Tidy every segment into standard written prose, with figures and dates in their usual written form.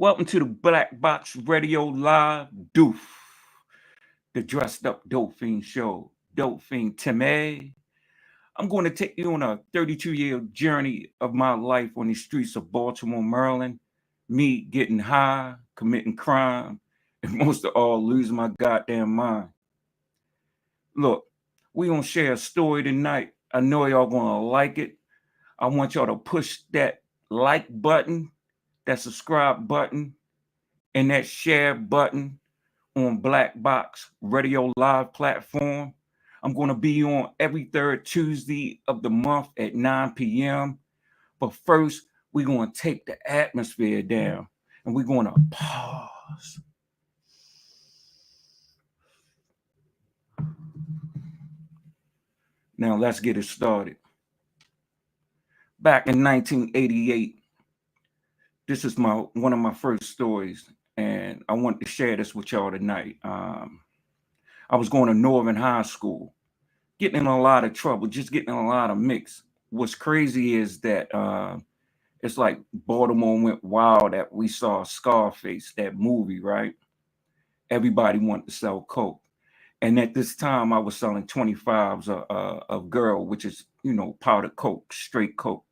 Welcome to the Black Box Radio Live Doof, the dressed up Dope Fiend show. Dope Fiend Timaay. I'm going to take you on a 32-year journey of my life on the streets of Baltimore, Maryland. Me getting high, committing crime, and most of all, losing my goddamn mind. Look, we gonna share a story tonight. I know y'all gonna like it. I want y'all to push that like button, that subscribe button, and that share button on Black Box Radio Live platform. I'm going to be on every third Tuesday of the month at 9 p.m. But first, we're going to take the atmosphere down and we're going to pause. Now, let's get it started. Back in 1988, this is one of my first stories, and I want to share this with y'all tonight. I was going to Northern High School, getting in a lot of trouble, just getting in a lot of mix. What's crazy is that it's like Baltimore went wild that we saw Scarface, that movie, right? Everybody wanted to sell coke. And at this time, I was selling 25s of girl, which is, powdered coke, straight coke.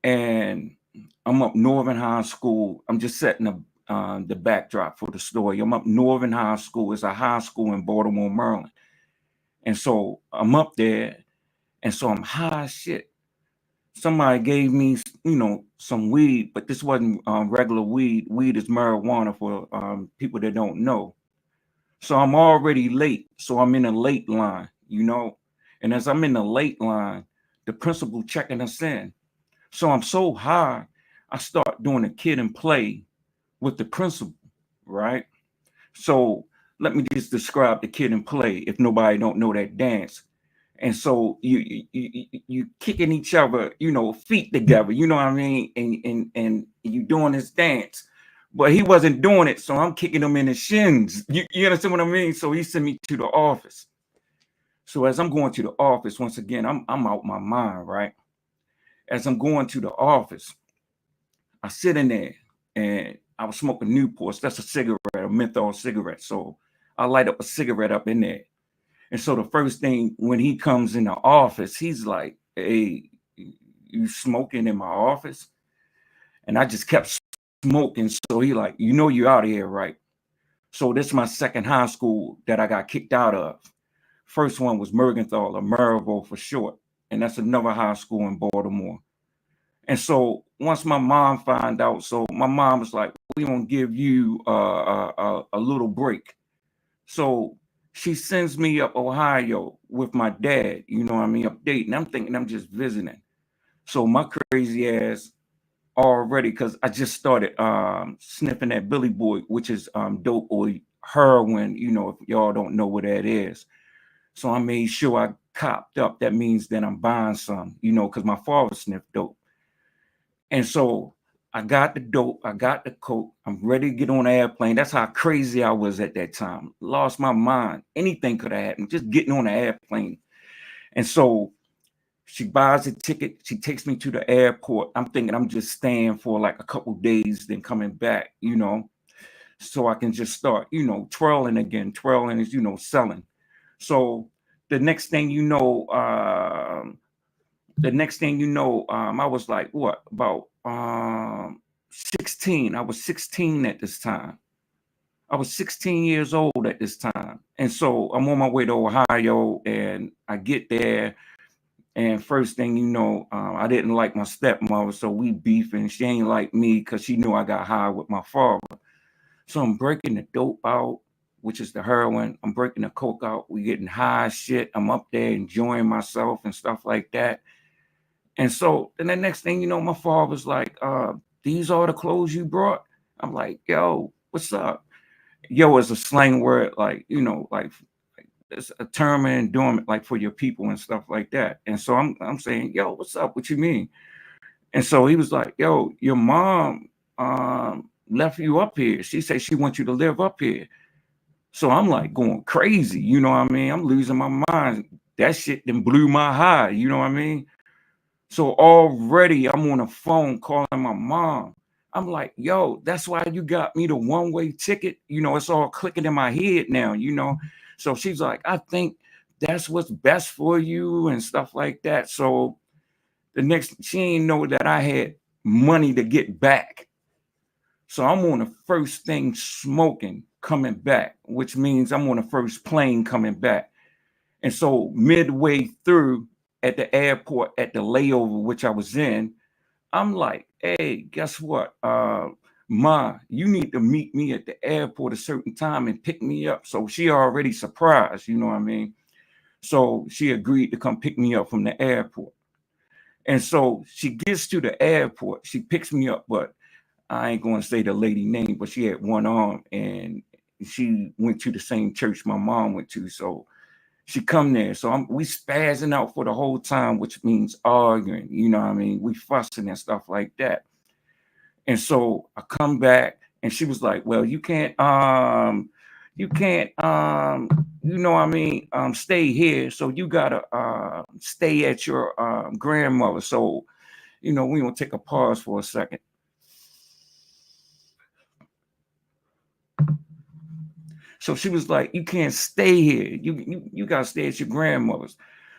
And I'm up Northern High School. I'm just setting the backdrop for the story. I'm up Northern High School. It's a high school in Baltimore, Maryland. And so I'm up there, and so I'm high as shit. Somebody gave me, some weed, but this wasn't regular weed. Weed is marijuana for people that don't know. So I'm already late. So I'm in a late line, And as I'm in the late line, the principal checking us in. So I'm so high, I start doing a kid and play with the principal, right? So let me just describe the kid and play if nobody don't know that dance. And so you kicking each other, feet together, you know what I mean? And you doing this dance. But he wasn't doing it, so I'm kicking him in the shins. You understand what I mean? So he sent me to the office. So as I'm going to the office, once again, I'm out my mind, right? As I'm going to the office, I sit in there and I was smoking Newports. That's a cigarette, a menthol cigarette. So I light up a cigarette up in there. And so the first thing when he comes in the office, he's like, "Hey, you smoking in my office?" And I just kept smoking. So he like, "You're out of here, right?" So this is my second high school that I got kicked out of. First one was Mergenthal, or Maryville for short. And that's another high school in Baltimore. And so once my mom found out, so my mom was like, "We're going to give you a little break." So she sends me up Ohio with my dad, updating. I'm thinking I'm just visiting. So my crazy ass already, because I just started sniffing that Billy Boy, which is dope or heroin, if y'all don't know what that is. So I made sure I copped up. That means that I'm buying some, because my father sniffed dope. And so I got the dope, I got the coke, I'm ready to get on an airplane. That's how crazy I was at that time. Lost my mind. Anything could have happened, just getting on an airplane. And so she buys a ticket, she takes me to the airport. I'm thinking I'm just staying for like a couple days, then coming back, so I can just start, twirling again. Twirling is, selling. So the next thing you know, I was like, what, about 16. I was 16 at this time. I was 16 years old at this time. And so I'm on my way to Ohio, and I get there. And first thing you know, I didn't like my stepmother, so we beefing. She ain't like me because she knew I got high with my father. So I'm breaking the dope out, which is the heroin. I'm breaking the coke out. We getting high as shit. I'm up there enjoying myself and stuff like that. And so then the next thing you know, my father's like, "These are the clothes you brought?" I'm like, "Yo, what's up?" Yo is a slang word, like, like it's a term in endowment, like for your people and stuff like that. And so I'm saying, "Yo, what's up? What you mean?" And so he was like, "Yo, your mom left you up here. She said she wants you to live up here." So I'm like going crazy, you know what I mean? I'm losing my mind. That shit then blew my high, you know what I mean? So already I'm on the phone calling my mom. I'm like, yo, that's why you got me the one-way ticket. You know, it's all clicking in my head now, you know. So she's like, I think that's what's best for you and stuff like that. So the next, she ain't know that I had money to get back. So I'm on the first thing smoking coming back, which means I'm on the first plane coming back. And so midway through at the airport, at the layover, which I was in, I'm like, hey, guess what? Ma, you need to meet me at the airport a certain time and pick me up. So she already surprised, you know what I mean? So she agreed to come pick me up from the airport. And so she gets to the airport, she picks me up, but I ain't going to say the lady name, but she had one arm and she went to the same church my mom went to. So she come there. So we spazzing out for the whole time, which means arguing, you know what I mean? We fussing and stuff like that. And so I come back and she was like, well, you can't, you know what I mean, stay here. So you gotta stay at your grandmother. So, you know, we gonna take a pause for a second. So she was like, you can't stay here. You gotta stay at your grandmother's.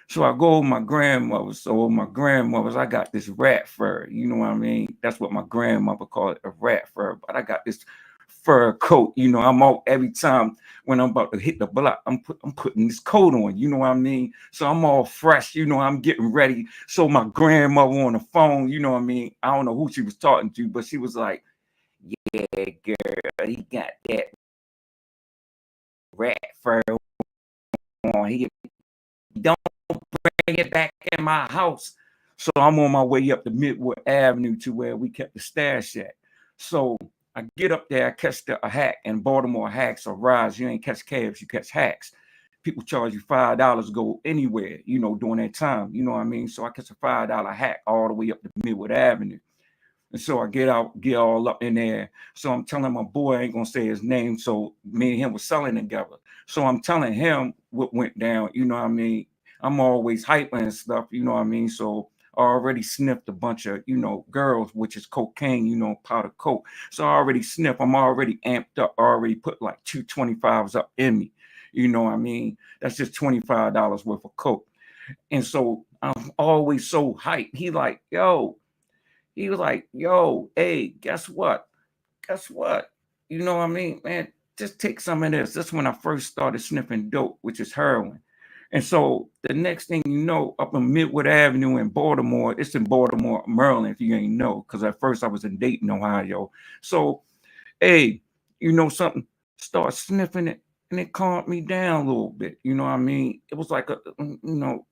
So I go to my grandmother's. So my grandmother's, I got this rat fur. You know what I mean? That's what my grandmother called it, a rat fur. But I got this fur coat. You know, I'm out every time when I'm about to hit the block. I'm putting this coat on. You know what I mean? So I'm all fresh. You know, I'm getting ready. So my grandmother on the phone. You know what I mean? I don't know who she was talking to, but she was like, "Yeah, girl, he got that rat fur on. He don't bring it back in my house." So I'm on my way up to Midwood Avenue to where we kept the stash at. So I get up there, I catch a hack, and Baltimore hacks or rides. You ain't catch cabs, you catch hacks. People charge you $5 to go anywhere, you know, during that time. You know what I mean? So I catch a $5 hack all the way up to Midwood Avenue. And so I get out, get all up in there. So I'm telling my boy, I ain't gonna say his name. So me and him was selling together. So I'm telling him what went down. You know what I mean? I'm always hyping and stuff. You know what I mean? So I already sniffed a bunch of, you know, girls, which is cocaine, you know, powder coke. So I already sniffed. I'm already amped up. I already put like 225s up in me. You know what I mean? That's just $25 worth of coke. And so I'm always so hyped. He was like, yo, hey, guess what? Guess what? You know what I mean, man? Just take some of this. That's when I first started sniffing dope, which is heroin. And so the next thing you know, up in Midwood Avenue in Baltimore, it's in Baltimore, Maryland, if you ain't know, because at first I was in Dayton, Ohio. So, hey, you know something? Start sniffing it, and it calmed me down a little bit. You know what I mean? It was like you know,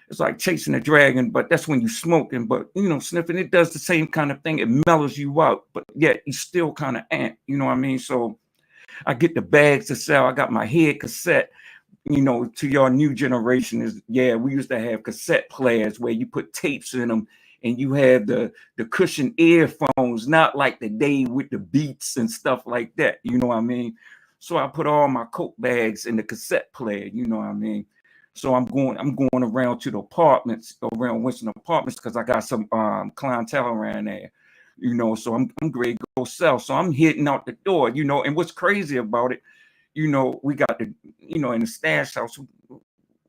it's like chasing a dragon, but that's when you smoking. But you know, sniffing, it does the same kind of thing. It mellows you out, but yet you still kind of amped. You know what I mean? So I get the bags to sell. I got my head cassette. You know, to your new generation is, yeah, we used to have cassette players where you put tapes in them and you had the cushion earphones, not like the day with the beats and stuff like that. You know what I mean? So I put all my coke bags in the cassette player. You know what I mean? So I'm going around to the apartments, around Winston Apartments, because I got some clientele around there, you know. So I'm great to go sell. So I'm hitting out the door, you know. And what's crazy about it, you know, we got the, you know, in the stash house,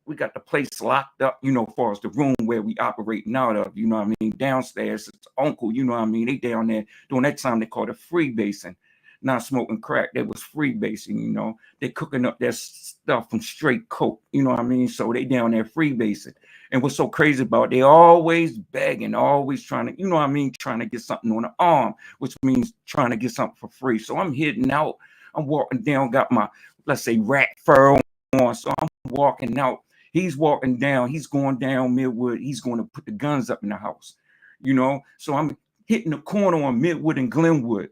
we got the place locked up, you know, as far as the room where we operating out of, you know what I mean? Downstairs, it's uncle, you know what I mean? They down there during that time they called it free basing. Not smoking crack, they was free basing, you know. They cooking up their stuff from straight coke, you know what I mean? So they down there free basing. And what's so crazy about it, they always begging, always trying to, you know what I mean, trying to get something on the arm, which means trying to get something for free. So I'm hitting out, I'm walking down, got my, let's say, rat fur on. So I'm walking out. He's walking down, he's going down Midwood, he's going to put the guns up in the house, you know. So I'm hitting the corner on Midwood and Glenwood.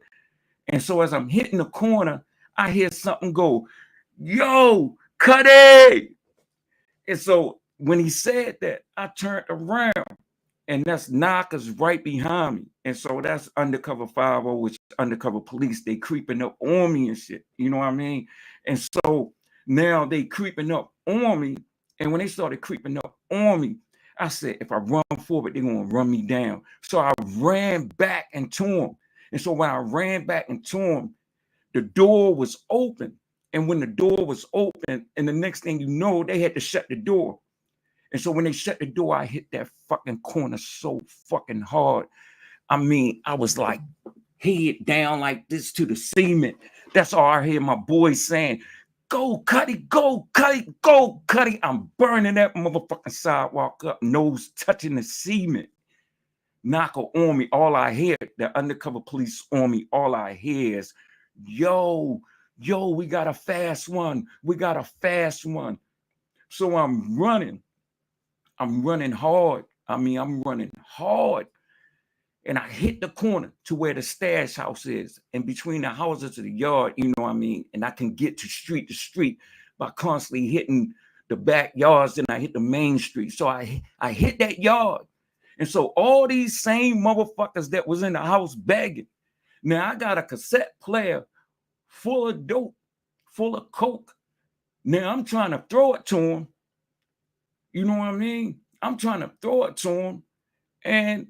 And so as I'm hitting the corner, I hear something go, yo, Cuddy. And so when he said that, I turned around and that's knockers right behind me. And so that's undercover 50, which is undercover police. They creeping up on me and shit. You know what I mean? And so now they creeping up on me. And when they started creeping up on me, I said, if I run forward, they're going to run me down. So I ran back into them. And so when I ran back into him, the door was open. And when the door was open, and the next thing you know, they had to shut the door. And so when they shut the door, I hit that fucking corner so fucking hard. I mean, I was like head down like this to the cement. That's all I hear my boys saying. Go, Cuddy, go, Cuddy, go, Cuddy. I'm burning that motherfucking sidewalk up, nose touching the cement. Knocker on me. All I hear, the undercover police on me, all I hear is, yo, we got a fast one. We got a fast one. So I'm running hard. I mean, I'm running hard. And I hit the corner to where the stash house is. And between the houses of the yard, you know what I mean? And I can get to street by constantly hitting the backyards, and I hit the main street. So I hit that yard. And so all these same motherfuckers that was in the house begging. Now I got a cassette player full of dope, full of coke. Now I'm trying to throw it to him. You know what I mean? I'm trying to throw it to him. And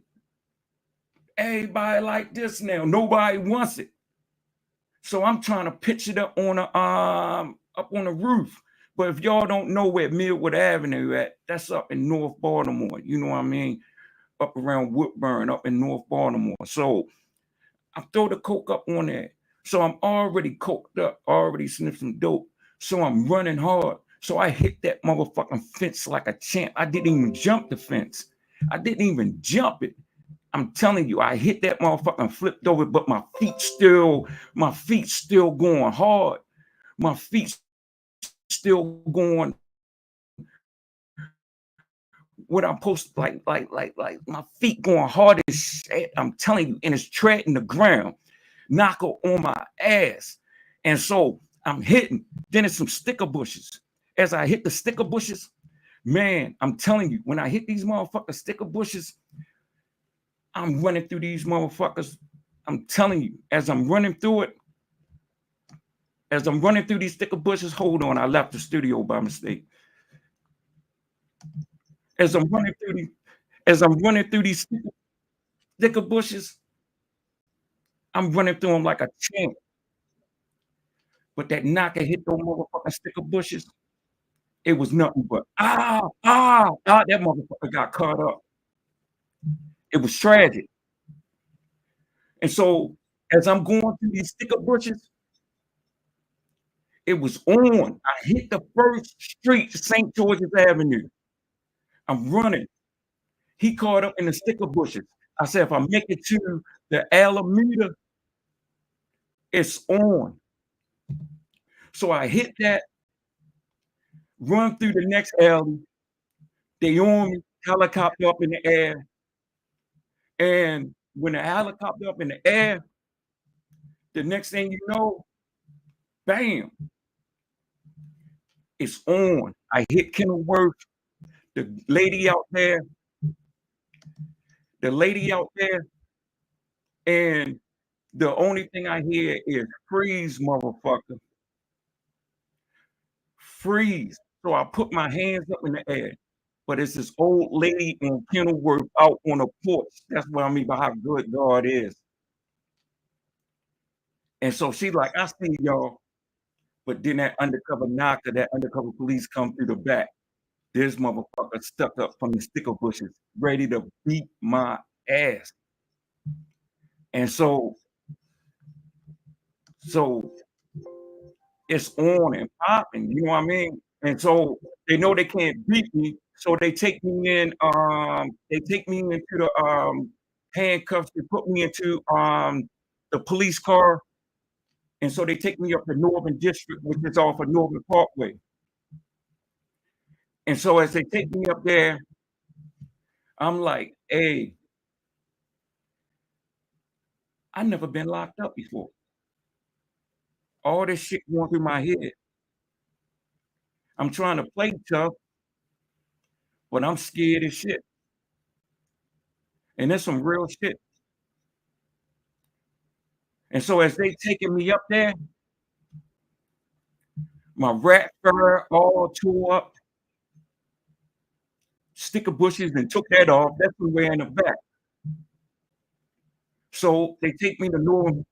everybody like this now. Nobody wants it. So I'm trying to pitch it up on the roof. But if y'all don't know where Millwood Avenue at, that's up in North Baltimore. You know what I mean? Up around Woodburn, up in North Baltimore. So I throw the coke up on there. So I'm already coked up, already sniffed some dope. So I'm running hard. So I hit that motherfucking fence like a champ. I didn't even jump the fence. I didn't even jump it. I'm telling you, I hit that motherfucker and flipped over, but my feet still going hard. My feet still going. What I'm supposed to like my feet going hard as shit. I'm telling you, and it's treading the ground, knocker on my ass. And so I'm hitting. Then it's some sticker bushes. As I hit the sticker bushes, man, I'm telling you, when I hit these motherfucking sticker bushes, I'm running through these motherfuckers. I'm telling you, as I'm running through these sticker bushes, hold on, I left the studio by mistake. As I'm running through these sticker bushes, I'm running through them like a champ. But that knocker hit those motherfucking sticker bushes. It was nothing but that motherfucker got caught up. It was tragic. And so as I'm going through these sticker bushes, it was on. I hit the first street, St. George's Avenue. I'm running. He caught up in the sticker bushes. I said, if I make it to the Alameda, it's on. So I hit that, run through the next alley. They on me, helicopter up in the air. And when the helicopter up in the air, the next thing you know, bam, it's on. I hit Kenilworth, the lady out there, and the only thing I hear is freeze, motherfucker. Freeze. So I put my hands up in the air. But it's this old lady in Kenilworth out on a porch. That's what I mean by how good God is. And so she's like, I see y'all. But then that undercover police come through the back. This motherfucker stuck up from the sticker bushes, ready to beat my ass. And so it's on and popping, you know what I mean? And so they know they can't beat me, so they take me into the handcuffs. They put me into the police car, and so they take me up to Northern District, which is off of Northern Parkway. And so as they take me up there, I'm like, hey, I never been locked up before. All this shit going through my head. I'm trying to play tough, but I'm scared as shit. And there's some real shit. And so as they taking me up there, my rat fur all tore up, sticker bushes, and took that off. That's the way in the back. So they take me to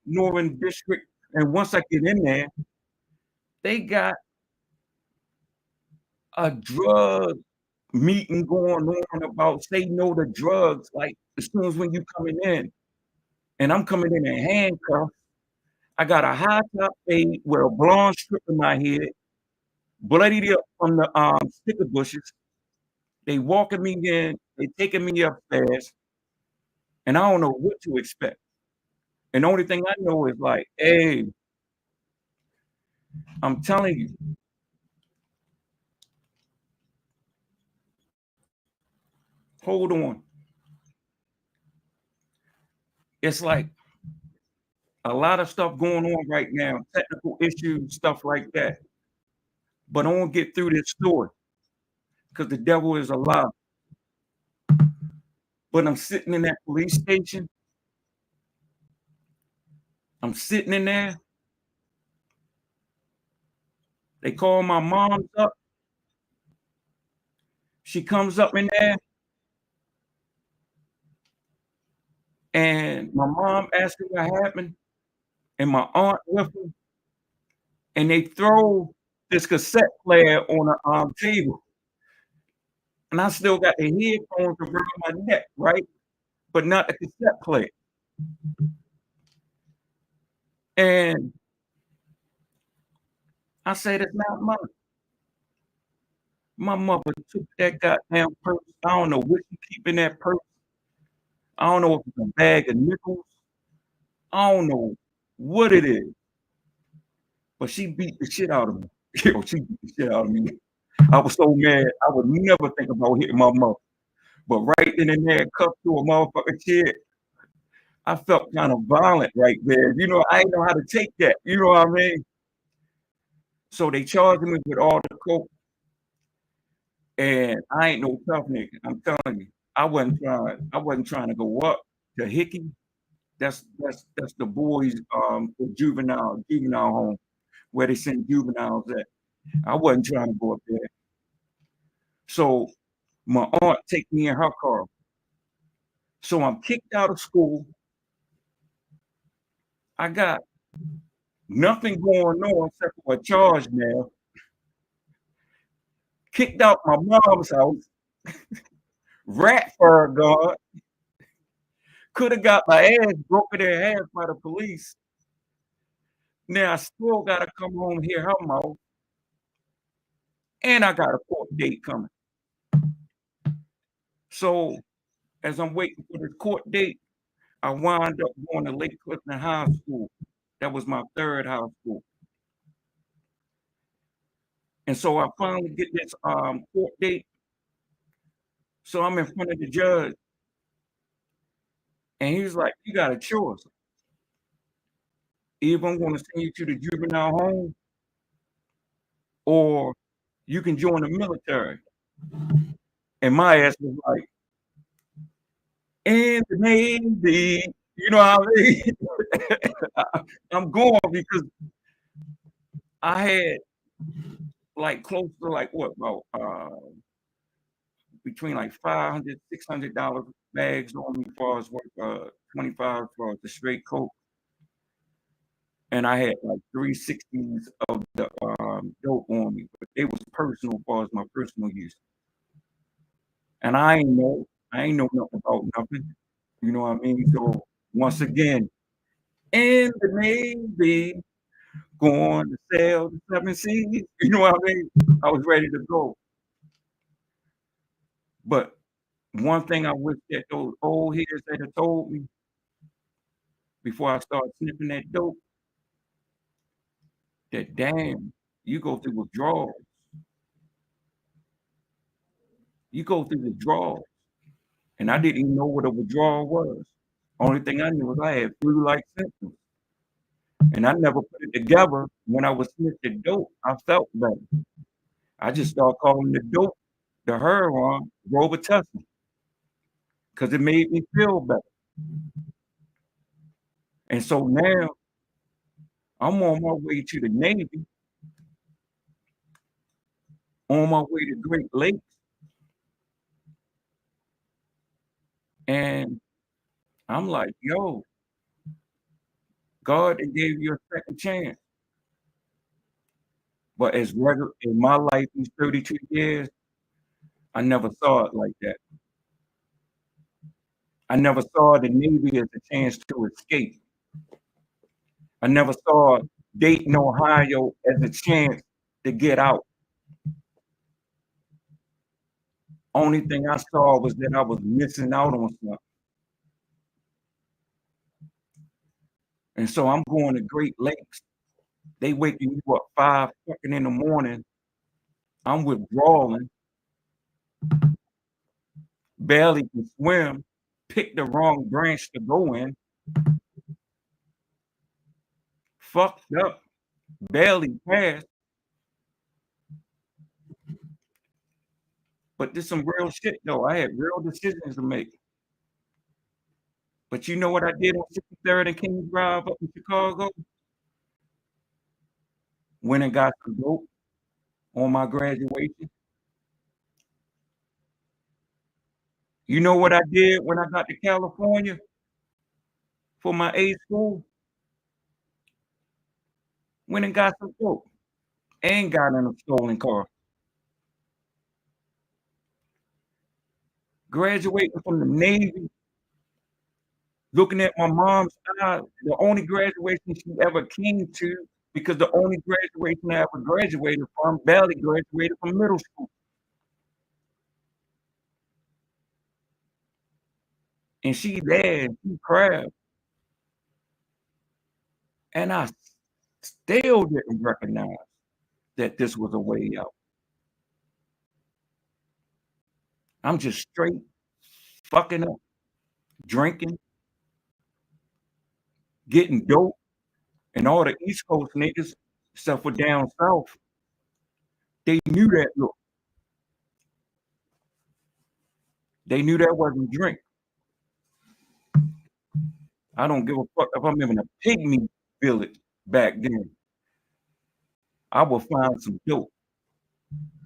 Northern District, and once I get in there, they got a drug meeting going on about say no to drugs, like, as soon as when you coming in, and I'm coming in handcuffs. I got a high top fade with a blonde strip in my head, bloodied up from the, sticker bushes. They walking me in, they taking me upstairs, and I don't know what to expect. And the only thing I know is like, "Hey, I'm telling you, hold on." It's like a lot of stuff going on right now, technical issues, stuff like that. But I wanna get through this story because the devil is a lie. But I'm sitting in that police station. I'm sitting in there. They call my mom's up. She comes up in there, and my mom asks me what happened, and my aunt with her, and they throw this cassette player on the, table, and I still got the headphones around my neck, right? But not the cassette player. And I said, "It's not mine." My mother took that goddamn purse. I don't know what she keep in that purse. I don't know if it's a bag of nickels. I don't know what it is, but she beat the shit out of me. Yo, she beat the shit out of me. I was so mad, I would never think about hitting my mother. But right then and there, cuffed to a motherfucking chair, I felt kind of violent right there. You know, I didn't know how to take that. You know what I mean? So they charged me with all the coke, and I ain't no tough nigga. I'm telling you, I wasn't trying to go up to Hickey. That's the boys for juvenile home where they send juveniles at. I wasn't trying to go up there. So my aunt take me in her car. So I'm kicked out of school. I got nothing going on except for a charge now. Kicked out my mom's house, rat fur guard, could have got my ass broken in half by the police. Now I still gotta come home hear her mouth, and I got a court date coming. So as I'm waiting for this court date, I wind up going to Lake Clifton High School. That was my third high school. And so I finally get this court date. So I'm in front of the judge, and he's like, "You got a choice. Either I'm gonna send you to the juvenile home, or you can join the military." And my ass was like, "In the Navy." You know what I mean? I'm going because I had like close to like what about between like 500, $600 bags on me as far as worth 25 for the straight coat. And I had like 360s of the dope on me, but it was personal as far as my personal use. And I ain't know nothing about nothing. You know what I mean? So once again, in the Navy, going to sail the 7 seas. You know what I mean? I was ready to go. But one thing I wish that those old heads had have told me before I started sniffing that dope, that damn, you go through withdrawals. You go through withdrawals. And I didn't even know what a withdrawal was. Only thing I knew was I had flu-like symptoms. And I never put it together. When I was sniffing dope, I felt better. I just started calling the dope, the heroin, Robitussin, because it made me feel better. And so now I'm on my way to the Navy, on my way to Great Lakes, and I'm like, "Yo." God gave you a second chance. But as regular in my life, these 32 years, I never saw it like that. I never saw the Navy as a chance to escape. I never saw Dayton, Ohio as a chance to get out. Only thing I saw was that I was missing out on something. And so I'm going to Great Lakes. They waking you up 5 fucking in the morning. I'm withdrawing, barely can swim, picked the wrong branch to go in, fucked up, barely passed. But there's some real shit though. I had real decisions to make. But you know what I did on 63rd and Kings Drive up in Chicago? Went and got some dope on my graduation. You know what I did when I got to California for my A school? Went and got some dope and got in a stolen car. Graduating from the Navy, looking at my mom's eyes, the only graduation she ever came to, because the only graduation I ever graduated from, barely graduated from middle school. And she there, and she cried. And I still didn't recognize that this was a way out. I'm just straight fucking up, drinking, getting dope, and all the East Coast niggas, except for down south, they knew that look. They knew that wasn't drink. I don't give a fuck if I'm in a pygmy village back then. I will find some dope.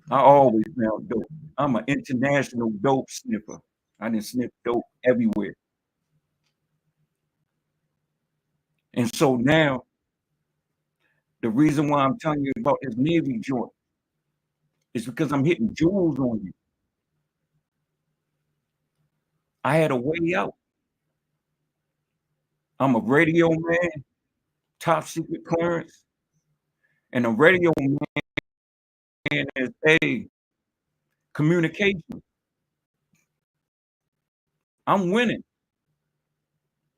I always found dope. I'm an international dope sniffer. I done sniff dope everywhere. And so now, the reason why I'm telling you about this Navy joint is because I'm hitting jewels on you. I had a way out. I'm a radio man, top secret clearance, and a radio man is a communication. I'm winning.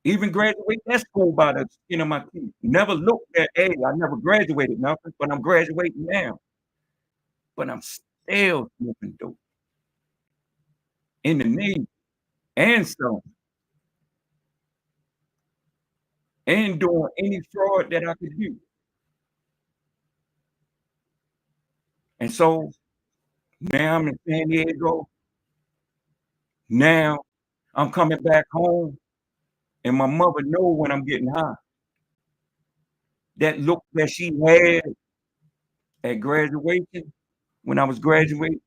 Even graduate that school by the skin of my teeth. Never looked at A. I never graduated nothing, but I'm graduating now. But I'm still smoking dope in the Navy and selling and doing any fraud that I could do. And so now I'm in San Diego. Now I'm coming back home, and my mother know when I'm getting high. That look that she had at graduation, when I was graduating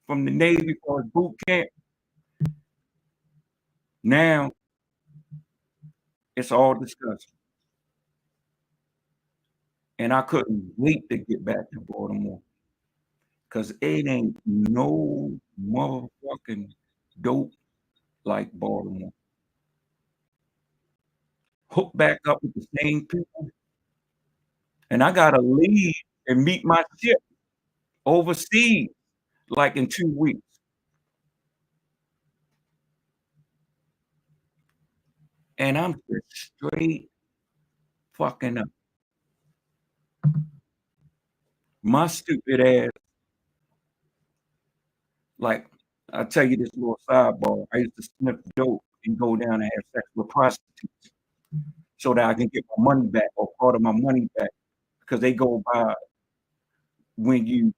from the Navy for boot camp, now it's all disgusting. And I couldn't wait to get back to Baltimore because it ain't no motherfucking dope like Baltimore. Hook back up with the same people, and I gotta leave and meet my ship overseas like in 2 weeks. And I'm just straight fucking up. My stupid ass, like, I'll tell you this little sidebar. I used to sniff dope and go down and have sex with prostitutes so that I can get my money back or part of my money back because they go by when you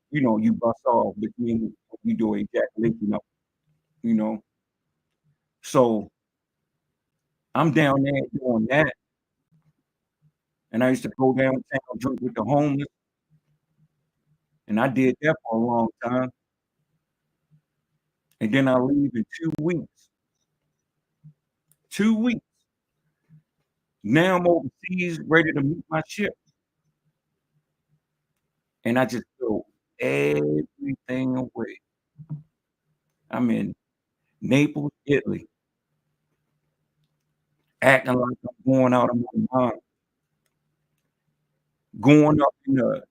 bust off between you do ejaculation up, you know. So I'm down there doing that. And I used to go downtown, drink with the homeless, and I did that for a long time. And then I leave in 2 weeks. 2 weeks. Now I'm overseas, ready to meet my ship, and I just throw everything away. I'm in Naples, Italy, acting like I'm going out of my mind, going up in the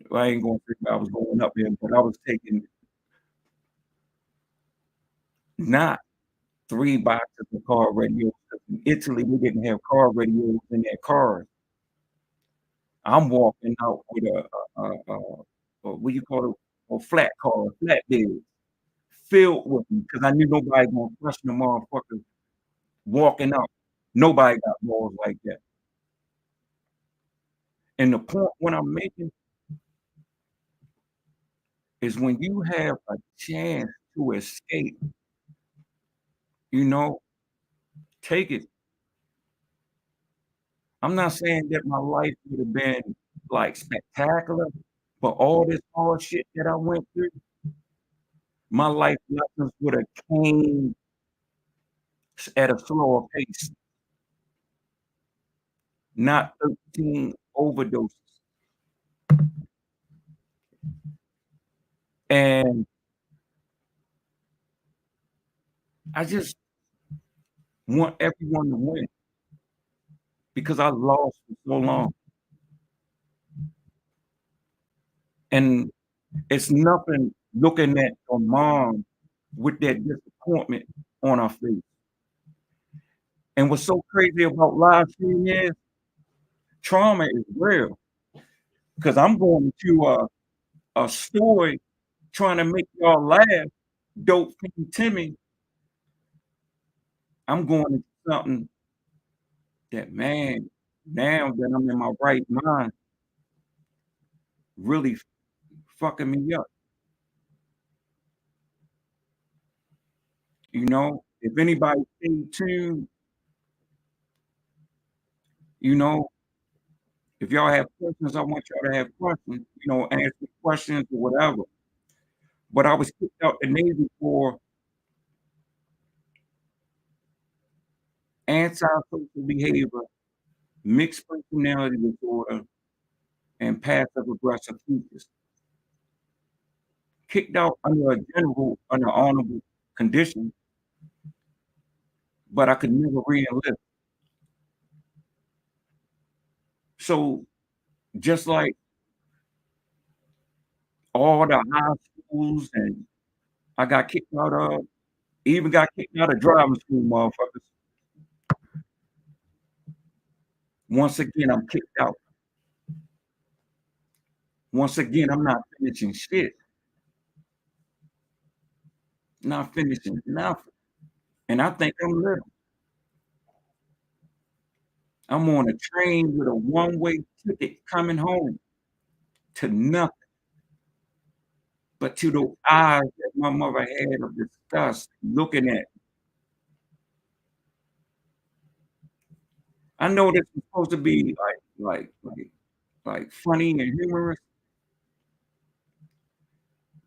well, I ain't gonna say I was going up there, but I was taking not 3 boxes of car radios, 'cause in Italy, we didn't have car radios in their cars. I'm walking out with a what you call it, a flat car, a flatbed, filled with them, 'cause I knew nobody gonna question the motherfucker walking out. Nobody got balls like that. And the point what I'm making is when you have a chance to escape, you know, take it. I'm not saying that my life would have been, like, spectacular, but all this hard shit that I went through, my life lessons would have came at a slower pace, not 13 overdoses. And I just want everyone to win because I lost for so long. And it's nothing looking at your mom with that disappointment on her face. And what's so crazy about live stream is trauma is real. Because I'm going to a story trying to make y'all laugh, Dope Fiend Timaay. I'm going into something that, man, now that I'm in my right mind, really fucking me up. You know, if anybody stay tuned, you know, if y'all have questions, I want y'all to have questions, you know, ask me questions or whatever. But I was kicked out the Navy for antisocial behavior, mixed personality disorder, and passive aggressive features. Kicked out under a general, under honorable conditions, but I could never re-enlist. So just like all the high schools and I got kicked out of, even got kicked out of driving school, motherfuckers. Once again, I'm kicked out. Once again, I'm not finishing shit. Not finishing nothing. And I think I'm little. I'm on a train with a one-way ticket coming home to nothing but to the eyes that my mother had of disgust looking at. I know this is supposed to be like funny and humorous,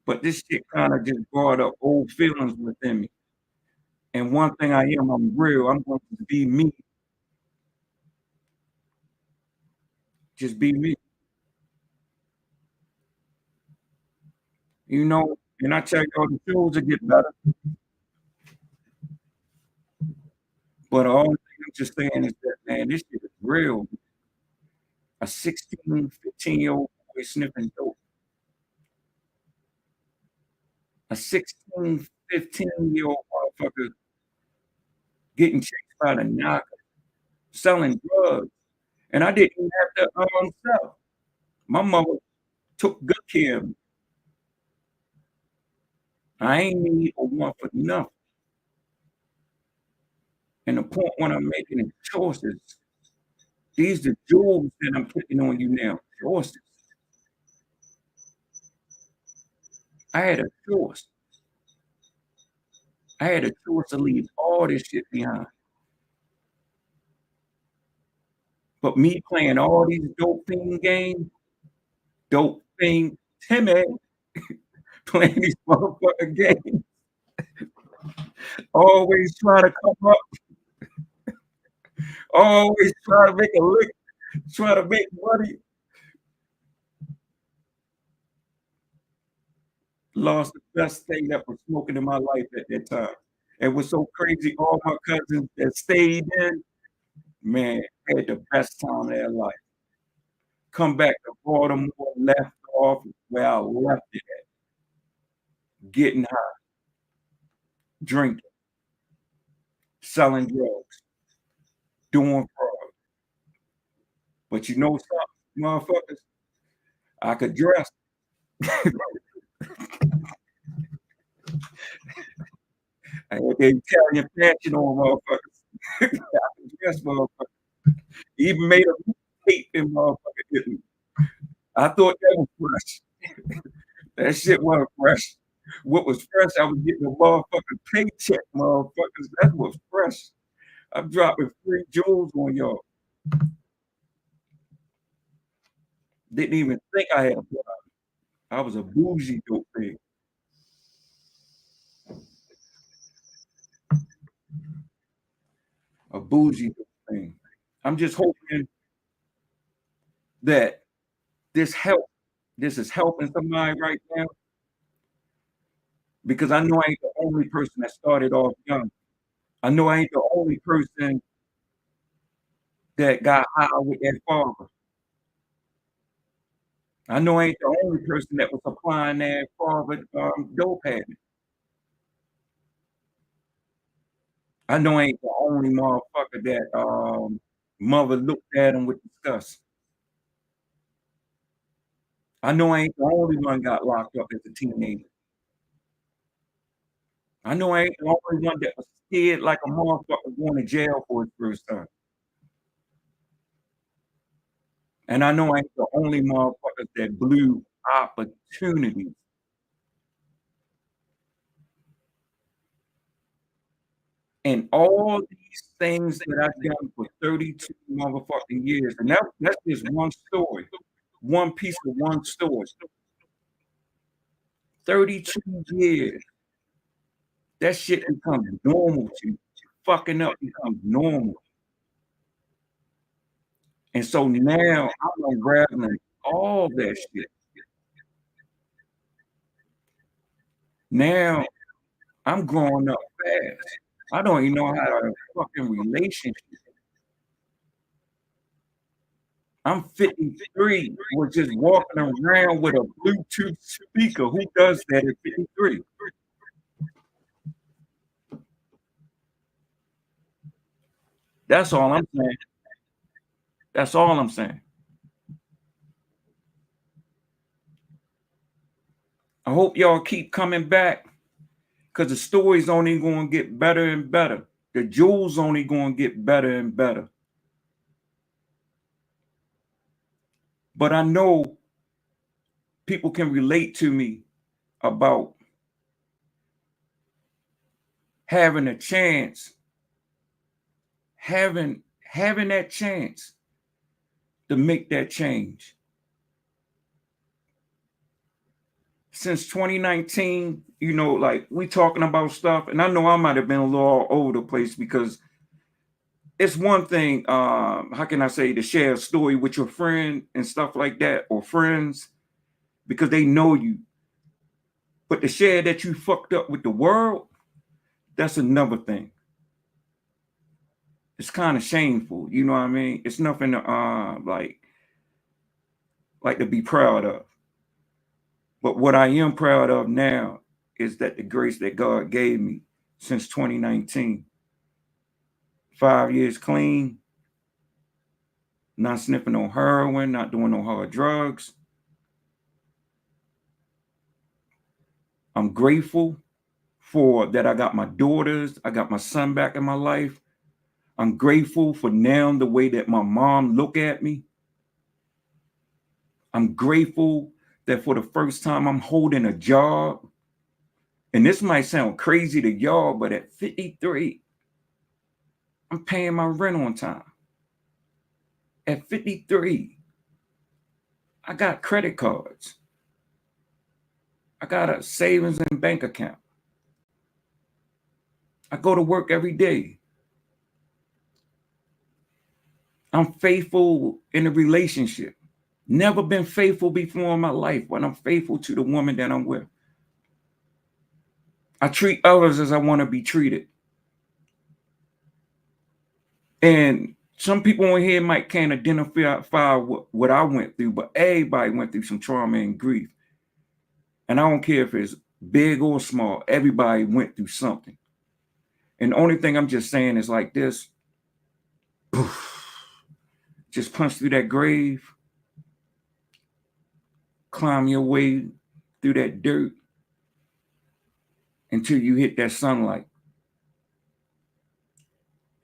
but this shit kinda just brought up old feelings within me. And one thing I am, I'm real. I'm going to be me. Just be me. You know, and I tell y'all the shows will get better, but all thing I'm just saying is that, man, this shit is real. A 16, 15-year-old boy sniffing dope. A 16, 15-year-old motherfucker getting chased by the knocker, selling drugs, and I didn't even have to, sell. My mother took good care of me. I ain't need a one for nothing. And the point what I'm making is choices. These the jewels that I'm putting on you now, choices. I had a choice. I had a choice to leave all this shit behind. But me playing all these dope fiend games, Dope Fiend Timaay, playing these motherfucking games, always trying to come up Always try to make a lick, try to make money. Lost the best thing that was smoking in my life at that time. It was so crazy. All my cousins that stayed in, man, had the best time of their life. Come back to Baltimore, left off where I left it at, getting high, drinking, selling drugs, doing fraud. But you know something, motherfuckers? I could dress. I had the Italian fashion on, motherfuckers. I could dress, motherfuckers. Even made a tape in motherfucker didn't. I thought that was fresh. That shit wasn't fresh. What was fresh, I was getting a motherfucking paycheck, motherfuckers. That's what's fresh. I'm dropping free jewels on y'all. Didn't even think I had a problem. I was a bougie dope thing. A bougie dope thing. I'm just hoping that this help, this is helping somebody right now because I know I ain't the only person that started off young. I know I ain't the only person that got high with that father. I know I ain't the only person that was supplying that father dope habit. I know I ain't the only motherfucker that mother looked at him with disgust. I know I ain't the only one got locked up as a teenager. I know I ain't the only one that was scared like a motherfucker going to jail for his first time. And I know I ain't the only motherfucker that blew opportunities. And all these things that I've done for 32 motherfucking years, and that's just one story, one piece of one story. 32 years, that shit becomes normal to you. Fucking up becomes normal. And so now I'm unraveling all that shit. Now I'm growing up fast. I don't even know how to fucking relationship. I'm 53, was just walking around with a Bluetooth speaker. Who does that at 53? That's all I'm saying. That's all I'm saying. I hope y'all keep coming back because the story's only going to get better and better. The jewels only going to get better and better. But I know people can relate to me about having a chance, having that chance to make that change. Since 2019, you know, like we talking about stuff, and I know I might have been a little all over the place because it's one thing, how can I say, to share a story with your friend and stuff like that, or friends, because they know you. But to share that you fucked up with the world, that's another thing. It's kind of shameful, you know what I mean? It's nothing to like to be proud of. But what I am proud of now is that the grace that God gave me since 2019, 5 years clean, not sniffing no heroin, not doing no hard drugs. I'm grateful for that I got my daughters, I got my son back in my life. I'm grateful for now the way that my mom look at me. I'm grateful that for the first time I'm holding a job. And this might sound crazy to y'all, but at 53, I'm paying my rent on time. At 53, I got credit cards. I got a savings and bank account. I go to work every day. I'm faithful in a relationship. Never been faithful before in my life, but I'm faithful to the woman that I'm with. I treat others as I want to be treated. And some people on here might can't identify what I went through, but everybody went through some trauma and grief. And I don't care if it's big or small, everybody went through something. And the only thing I'm just saying is like this, just punch through that grave, climb your way through that dirt until you hit that sunlight.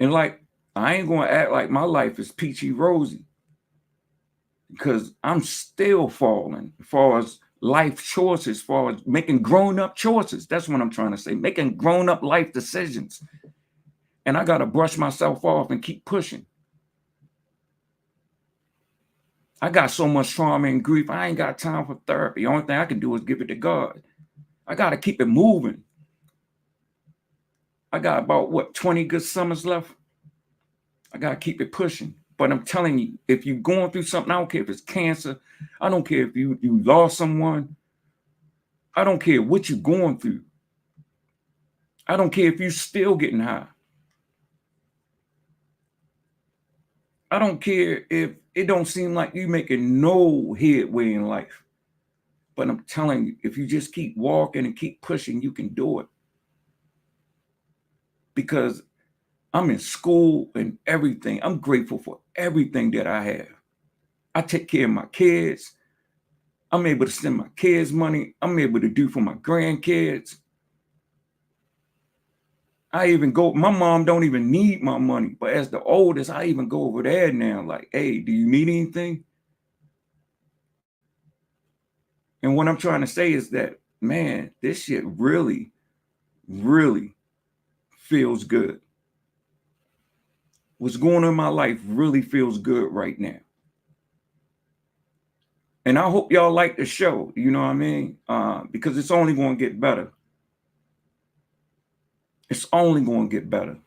And like, I ain't going to act like my life is peachy rosy, because I'm still falling as far as life choices, as far as making grown-up choices. That's what I'm trying to say, making grown-up life decisions. And I got to brush myself off and keep pushing. I got so much trauma and grief, I ain't got time for therapy. The only thing I can do is give it to God. I got to keep it moving. I got about, 20 good summers left? I got to keep it pushing. But I'm telling you, if you're going through something, I don't care if it's cancer. I don't care if you lost someone. I don't care what you're going through. I don't care if you're still getting high. I don't care if it don't seem like you're making no headway in life. But I'm telling you, if you just keep walking and keep pushing, you can do it. Because I'm in school and everything. I'm grateful for everything that I have. I take care of my kids. I'm able to send my kids money. I'm able to do for my grandkids. I even go, my mom don't even need my money. But as the oldest, I even go over there now like, hey, do you need anything? And what I'm trying to say is that, man, this shit really, really feels good. What's going on in my life really feels good right now. And I hope y'all like the show, you know what I mean? Because it's only going to get better. It's only going to get better.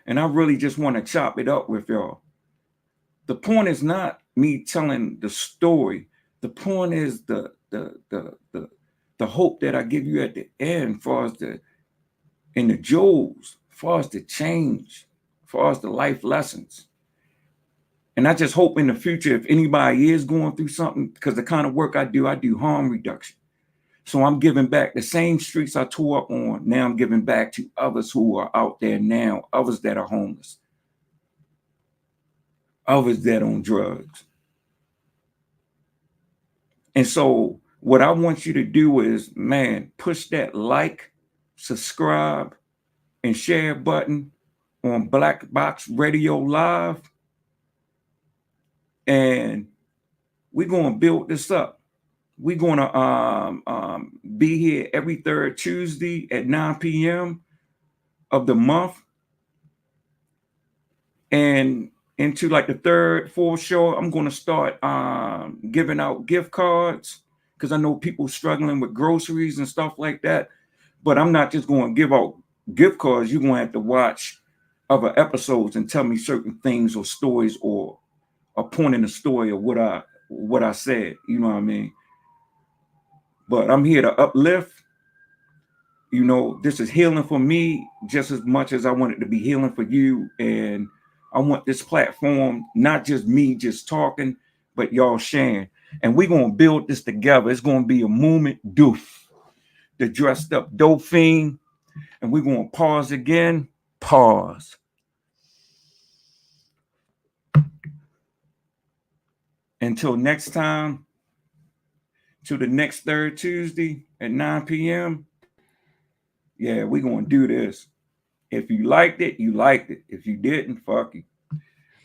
And I really just want to chop it up with y'all. The point is not me telling the story. The point is the hope that I give you at the end, far as the jewels, far as the change, far as the life lessons. And I just hope in the future, if anybody is going through something, because the kind of work I do harm reduction. So I'm giving back the same streets I tore up on. Now I'm giving back to others who are out there now, others that are homeless, others that are on drugs. And so what I want you to do is, man, push that like, subscribe, and share button on Black Box Radio Live. And we're going to build this up. We're going to be here every third Tuesday at 9 p.m. of the month. And into like the third, fourth show, I'm going to start giving out gift cards, because I know people struggling with groceries and stuff like that. But I'm not just going to give out gift cards. You're going to have to watch other episodes and tell me certain things or stories or a point in the story of what I said. You know what I mean? But I'm here to uplift. You know, this is healing for me just as much as I want it to be healing for you. And I want this platform, not just me just talking, but y'all sharing. And we're going to build this together. It's going to be a movement, doof. The dressed up dope fiend. And we're going to pause again. Pause. Until next time, to the next third Tuesday at 9 p.m. Yeah, we're going to do this. If you liked it, you liked it. If you didn't, fuck you.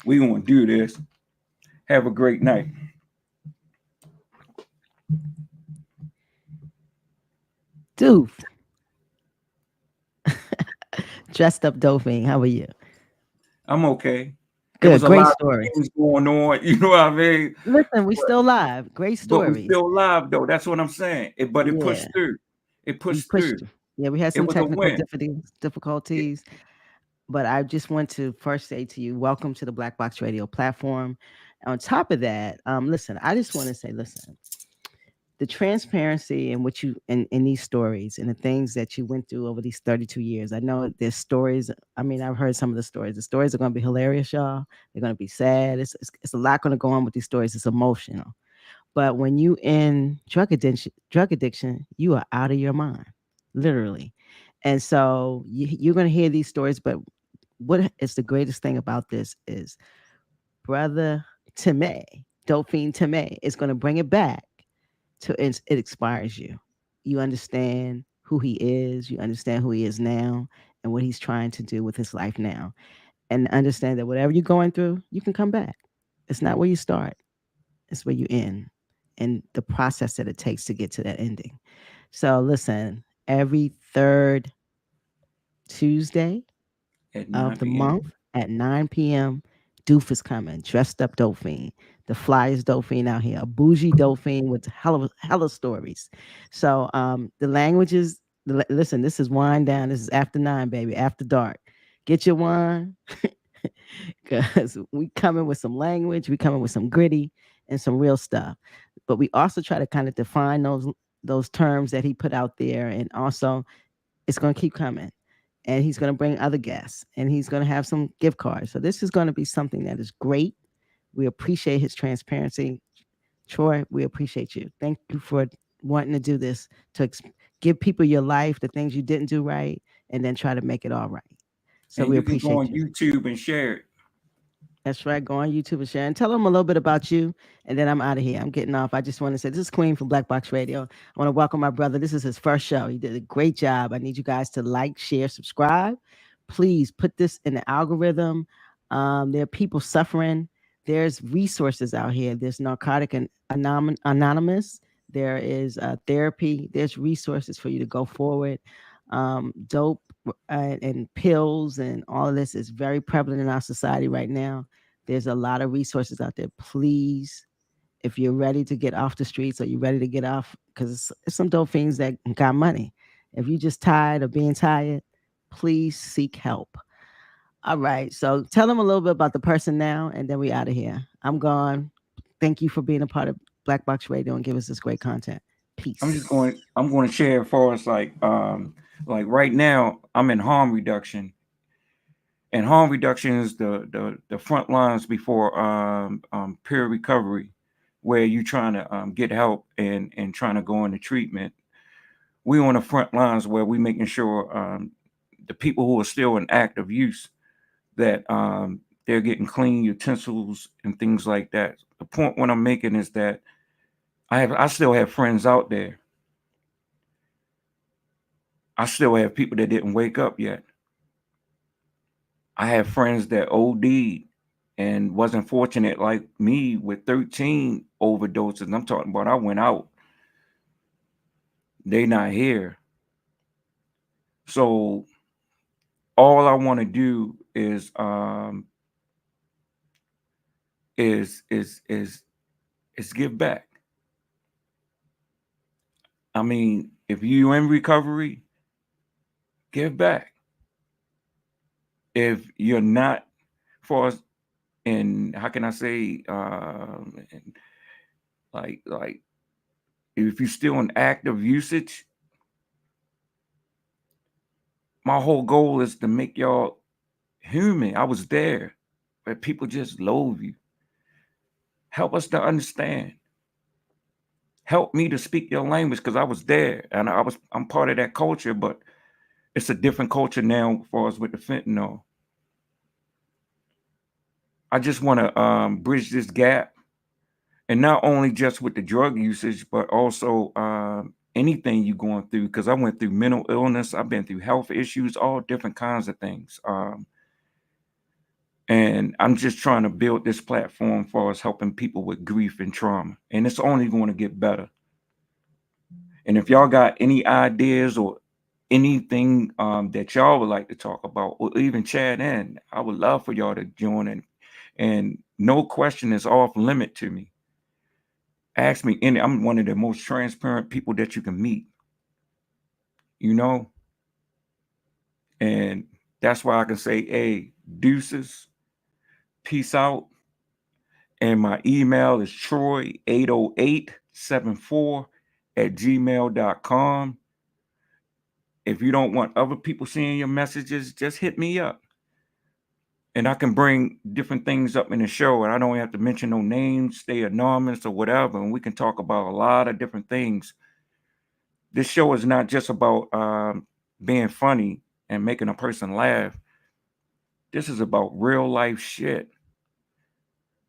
We're going to do this. Have a great night. Dude. Dressed up dope fiend. How are you? I'm okay. Good, great story. Things going on, you know what I mean? Listen, we still live. Great stories. But we still live though. That's what I'm saying. It pushed through. It pushed through. Yeah, we had some technical difficulties. But I just want to first say to you, welcome to the Black Box Radio platform. On top of that, listen, I just want to say, listen, the transparency in which you in these stories and the things that you went through over these 32 years. I know there's stories. I mean, I've heard some of the stories. The stories are going to be hilarious, y'all. They're going to be sad. It's a lot going to go on with these stories. It's emotional. But when you in drug addiction, you are out of your mind, literally. And so you're going to hear these stories. But what is the greatest thing about this is brother Timaay, Dope Fiend Timaay, is going to bring it back to it inspires you. You understand who he is, you understand who he is now, and what he's trying to do with his life now. And understand that whatever you're going through, you can come back. It's not where you start, it's where you end, and the process that it takes to get to that ending. So listen, every third Tuesday at of 9 the p.m. month at 9 p.m. Doof is coming, dressed up Dope Fiend. The flyest Dope Fiend out here, a bougie Dope Fiend with hella stories. So the languages, listen, this is wine down. This is after 9, baby, after dark. Get your wine, because we coming with some language, we coming with some gritty and some real stuff. But we also try to kind of define those terms that he put out there, and also it's going to keep coming. And he's going to bring other guests, and he's going to have some gift cards. So this is going to be something that is great. We appreciate his transparency. Troy, we appreciate you. Thank you for wanting to do this, to give people your life, the things you didn't do right, and then try to make it all right. So And we you can go appreciate on you. YouTube and share it. That's right. Go on YouTube and share and tell them a little bit about you. And then I'm out of here. I'm getting off. I just want to say this is Queen from Black Box Radio. I want to welcome my brother. This is his first show. He did a great job. I need you guys to like, share, subscribe. Please put this in the algorithm. There are people suffering. There's resources out here. There's narcotic and anonymous. There is therapy. There's resources for you to go forward. Dope and pills and all of this is very prevalent in our society right now. There's a lot of resources out there. Please, if you're ready to get off the streets or you're ready to get off, because it's some dope fiends that got money. If you're just tired of being tired, please seek help. All right. So tell them a little bit about the person now, and then we out of here. I'm gone. Thank you for being a part of Black Box Radio and give us this great content. Peace. I'm going to share for us like right now I'm in harm reduction, and harm reduction is the front lines before peer recovery, where you're trying to get help and trying to go into treatment. We on the front lines where we making sure the people who are still in active use, that they're getting clean utensils and things like that. The point what I'm making is that I still have friends out there. I still have people that didn't wake up yet. I have friends that OD'd and wasn't fortunate like me with 13 overdoses. I'm talking about I went out. They not here. So all I want to do is give back. I mean, if you in recovery, give back. If you're not, for and how can I say, like if you're still in active usage, my whole goal is to make y'all human. I was there, but people just loathe you. Help us to understand. Help me to speak your language, because I was there and I'm part of that culture, but it's a different culture now for us with the fentanyl. I just want to bridge this gap, and not only just with the drug usage, but also anything you're going through. Because I went through mental illness, I've been through health issues, all different kinds of things. And I'm just trying to build this platform for us helping people with grief and trauma, and it's only going to get better. And if y'all got any ideas or anything that y'all would like to talk about, or even chat in, I would love for y'all to join in. And no question is off limit to me. Ask me any. I'm one of the most transparent people that you can meet. You know, and That's why I can say, hey, deuces, peace out. And my email is troy80874@gmail.com. If you don't want other people seeing your messages, just hit me up. And I can bring different things up in the show. And I don't have to mention no names, stay anonymous or whatever. And we can talk about a lot of different things. This show is not just about being funny and making a person laugh. This is about real life shit.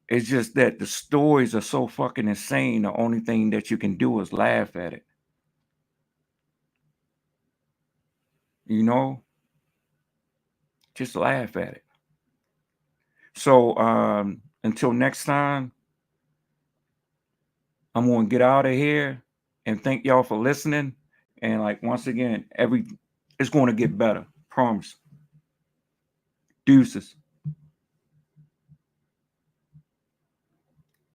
It's just that the stories are so fucking insane. The only thing that you can do is laugh at it. You know? Just laugh at it. So until next time, I'm going to get out of here and thank y'all for listening. And like, once again, it's going to get better. Promise. Deuces.